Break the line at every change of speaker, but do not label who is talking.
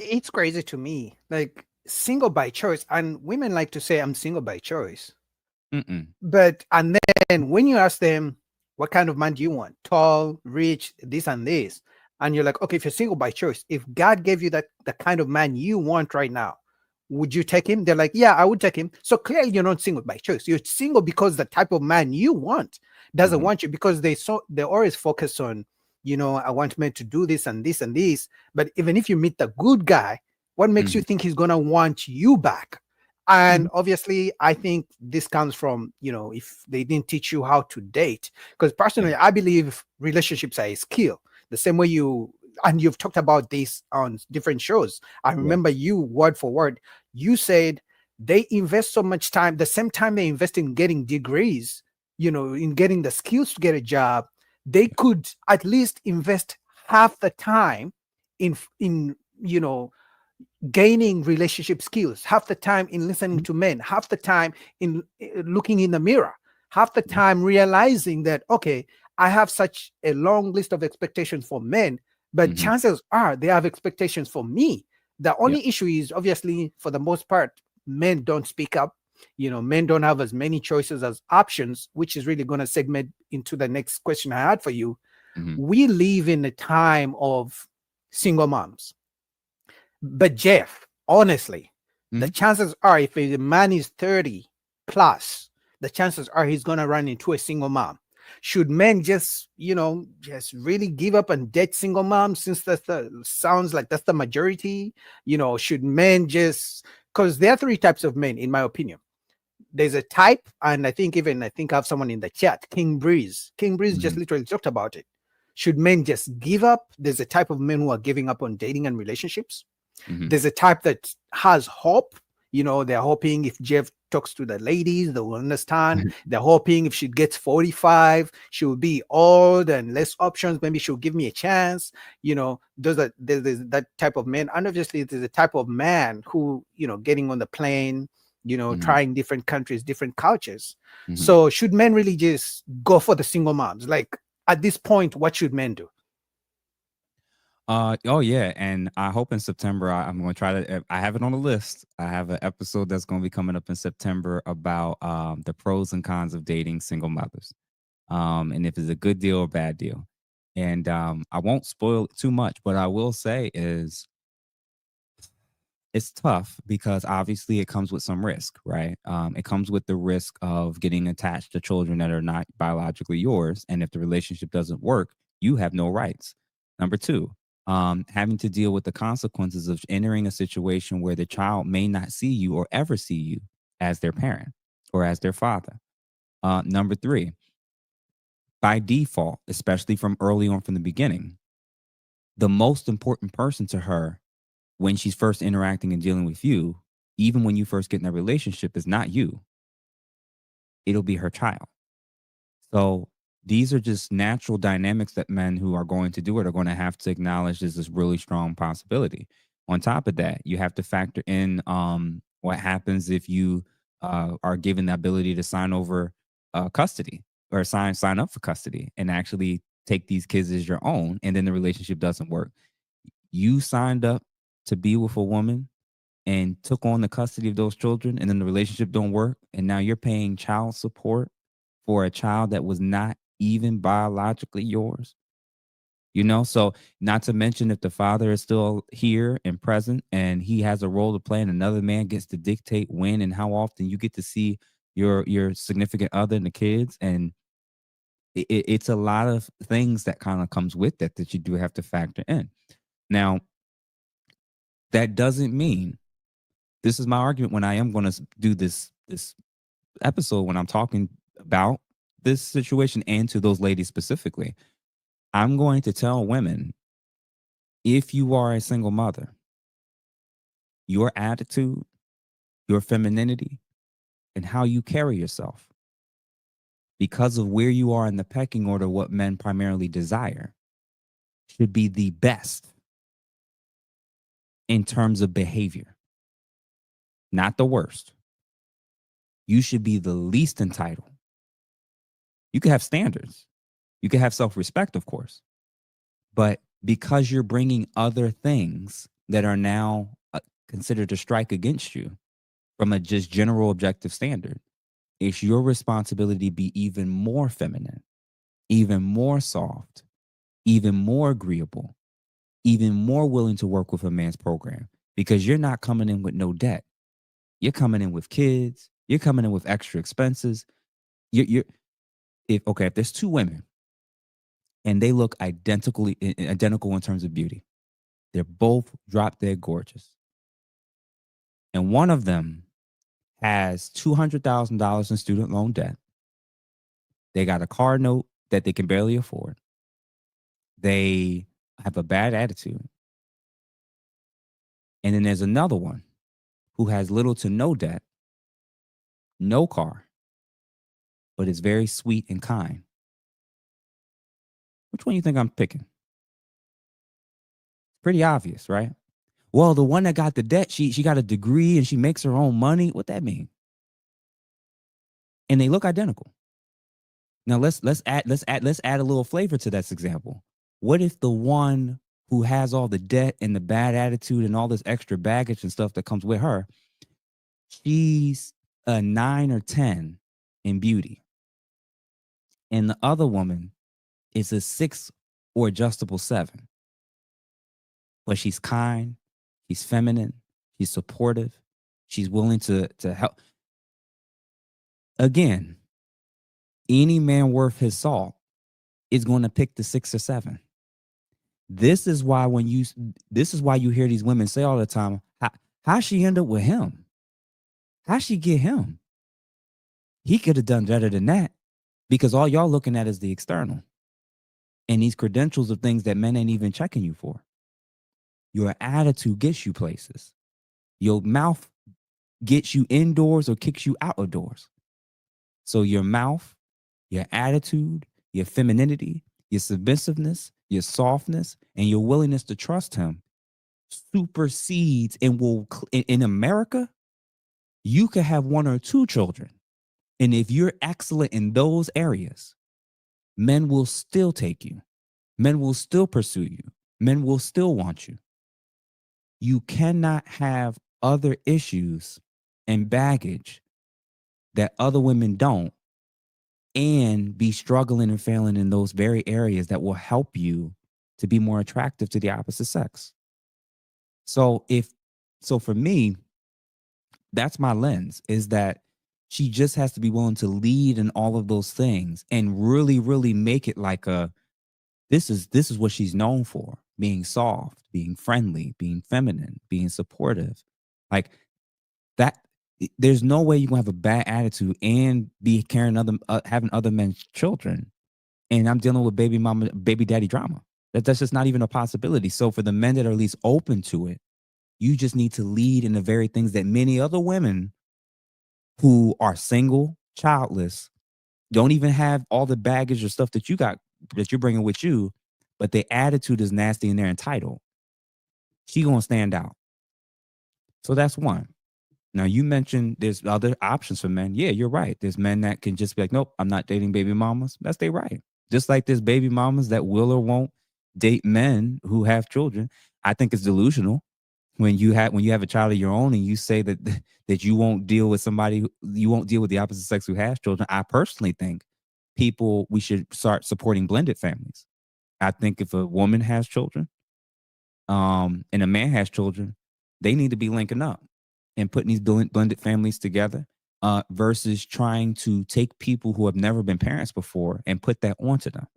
it's crazy to me. Like single by choice, and women like to say I'm single by choice.
Mm-mm.
But and then when you ask them what kind of man do you want, tall, rich, this and this, and you're like, okay, if you're single by choice, if God gave you that the kind of man you want right now, would you take him? They're like, yeah, I would take him. So clearly you're not single by choice. You're single because the type of man you want doesn't
Mm-hmm.
want you, because they always focus on, I want men to do this and this and this. But even if you meet the good guy, what makes you
Mm-hmm.
think he's gonna want you back? And obviously, I think this comes from, if they didn't teach you how to date. Because
Yeah.
personally, I believe relationships are a skill. The same way and you've talked about this on different shows. I
Yeah.
remember you, word for word, you said they invest so much time, the same time they invest in getting degrees, in getting the skills to get a job, they could at least invest half the time in, gaining relationship skills, half the time in listening
Mhm.
to men, half the time in looking in the mirror, half the
Yeah.
time realizing that, okay, I have such a long list of expectations for men, but
Mm-hmm.
chances are they have expectations for me. The
Yeah.
only issue is, obviously, for the most part, men don't speak up. Men don't have as many choices as options, which is really going to segment into the next question I had for you.
Mm-hmm.
We live in a time of single moms. But Jeff, honestly, the
Mm-hmm.
chances are, if a man is 30 plus, the chances are he's gonna run into a single mom. Should men just really give up and date single moms, since sounds like that's the majority? Should men just, because there are three types of men, in my opinion. There's a type, and I think I have someone in the chat, King Breeze. King Breeze just
Mm-hmm.
literally talked about it. Should men just give up? There's a type of men who are giving up on dating and relationships.
Mm-hmm.
There's a type that has hope. They're hoping if Jeff talks to the ladies, they will understand. They're hoping if she gets 45, she will be old and less options. Maybe she'll give me a chance. There's that type of man. And obviously, there's a type of man who, getting on the plane,
Mm-hmm.
trying different countries, different cultures.
Mm-hmm.
So, should men really just go for the single moms? Like, at this point, what should men do?
Oh yeah, and I hope in September I'm going to try to. I have it on the list. I have an episode that's going to be coming up in September about the pros and cons of dating single mothers, and if it's a good deal or bad deal. And I won't spoil it too much, but I will say is it's tough because obviously it comes with some risk, right? It comes with the risk of getting attached to children that are not biologically yours. And if the relationship doesn't work, you have no rights. Number two, having to deal with the consequences of entering a situation where the child may not see you or ever see you as their parent or as their father. Number three, by default, especially from early on from the beginning, the most important person to her when she's first interacting and dealing with you, even when you first get in a relationship, is not you. It'll be her child. So these are just natural dynamics that men who are going to do it are going to have to acknowledge as this really strong possibility. On top of that, you have to factor in what happens if you are given the ability to sign over custody or sign up for custody and actually take these kids as your own, and then the relationship doesn't work. You signed up to be with a woman and took on the custody of those children, and then the relationship don't work, and now you're paying child support for a child that was not even biologically yours. So not to mention if the father is still here and present and he has a role to play, and another man gets to dictate when and how often you get to see your significant other and the kids. And it's a lot of things that kind of comes with that you do have to factor in. Now, that doesn't mean, this is my argument when I am going to do this episode, when I'm talking about this situation and to those ladies specifically. I'm going to tell women, if you are a single mother, your attitude, your femininity, and how you carry yourself, because of where you are in the pecking order, what men primarily desire, should be the best in terms of behavior, not the worst. You should be the least entitled. You can have standards. You can have self respect, of course. But because you're bringing other things that are now considered to strike against you from a just general objective standard. It's your responsibility to be even more feminine, even more soft, even more agreeable, even more willing to work with a man's program, because you're not coming in with no debt. You're coming in with kids. You're coming in with extra expenses. You're if there's two women and they look identical in terms of beauty, they're both drop dead gorgeous, and one of them has $200,000 in student loan debt. They got a car note that they can barely afford. They have a bad attitude. And then there's another one who has little to no debt, no car, but is very sweet and kind. Which one do you think I'm picking? Pretty obvious, right? Well, the one that got the debt, she got a degree and she makes her own money. What that mean? And they look identical. Now let's add a little flavor to this example. What if the one who has all the debt and the bad attitude and all this extra baggage and stuff that comes with her, she's a 9 or 10 in beauty, and the other woman is a 6 or adjustable 7, but she's kind, she's feminine, she's supportive, she's willing to help. Again, any man worth his salt is going to pick the 6 or 7. This is why you hear these women say all the time, how she end up with him? How she get him? He could have done better than that, because all y'all looking at is the external and these credentials of things that men ain't even checking you for. Your attitude gets you places. Your mouth gets you indoors or kicks you out of doors. So your mouth, your attitude, your femininity, your submissiveness, your softness, and your willingness to trust him supersedes and will, in America, you could have 1 or 2 children. And if you're excellent in those areas, men will still take you. Men will still pursue you. Men will still want you. You cannot have other issues and baggage that other women don't and be struggling and failing in those very areas that will help you to be more attractive to the opposite sex. So for me, that's my lens, is that she just has to be willing to lead in all of those things and really, really make it like this is what she's known for: being soft, being friendly, being feminine, being supportive. Like that, there's no way you're gonna have a bad attitude and be carrying having other men's children. And I'm dealing with baby mama, baby daddy drama. That's just not even a possibility. So for the men that are at least open to it, you just need to lead in the very things that many other women who are single, childless, don't even have all the baggage or stuff that you're bringing with you, but their attitude is nasty and they're entitled. She gonna stand out. So that's one. Now you mentioned there's other options for men. Yeah, you're right. There's men that can just be like, nope, I'm not dating baby mamas. That's their right. Just like there's baby mamas that will or won't date men who have children. I think it's delusional when you have a child of your own and you say that you won't deal with the opposite sex who has children. I personally think we should start supporting blended families. I think if a woman has children, and a man has children, they need to be linking up and putting these blended families together, versus trying to take people who have never been parents before and put that onto them.